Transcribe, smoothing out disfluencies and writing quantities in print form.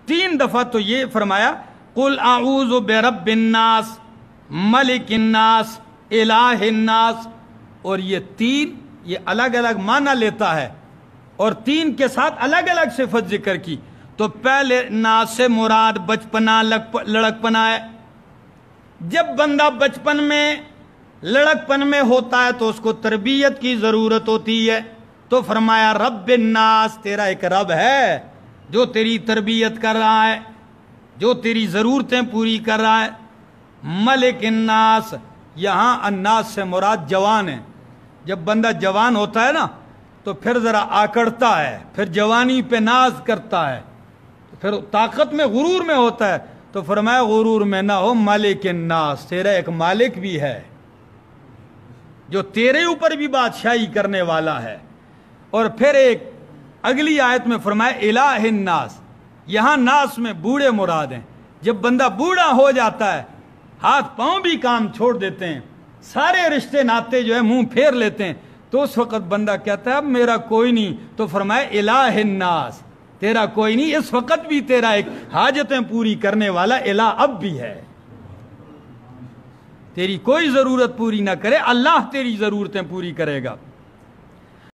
3 دفعہ تو یہ فرمایا قل اعوذ برب الناس ملک الناس الہ الناس، اور یہ 3 یہ الگ الگ معنی لیتا ہے اور 3 کے ساتھ الگ الگ صفت ذکر کی۔ تو پہلے ناس سے مراد بچپنا لڑکپنا ہے۔ جب بندہ بچپن میں لڑکپن میں ہوتا ہے تو اس کو تربیت کی ضرورت ہوتی ہے، تو فرمایا رب الناس، تیرا ایک رب ہے جو تیری تربیت کر رہا ہے، جو تیری ضرورتیں پوری کر رہا ہے۔ ملک الناس، یہاں الناس سے مراد جوان ہے۔ جب بندہ جوان ہوتا ہے نا تو پھر ذرا آکڑتا ہے، پھر جوانی پہ ناز کرتا ہے، پھر طاقت میں غرور میں ہوتا ہے، تو فرمایا غرور میں نہ ہو، مالک الناس، تیرا ایک مالک بھی ہے جو تیرے اوپر بھی بادشاہی کرنے والا ہے۔ اور پھر ایک اگلی آیت میں فرمایا الہ الناس، یہاں ناس میں بوڑھے مراد ہیں۔ جب بندہ بوڑھا ہو جاتا ہے، ہاتھ پاؤں بھی کام چھوڑ دیتے ہیں، سارے رشتے ناتے جو ہے منہ پھیر لیتے ہیں، تو اس وقت بندہ کہتا ہے اب میرا کوئی نہیں، تو فرمایا الہ الناس، تیرا کوئی نہیں، اس وقت بھی تیرا ایک حاجتیں پوری کرنے والا الہ اب بھی ہے۔ تیری کوئی ضرورت پوری نہ کرے، اللہ تیری ضرورتیں پوری کرے گا۔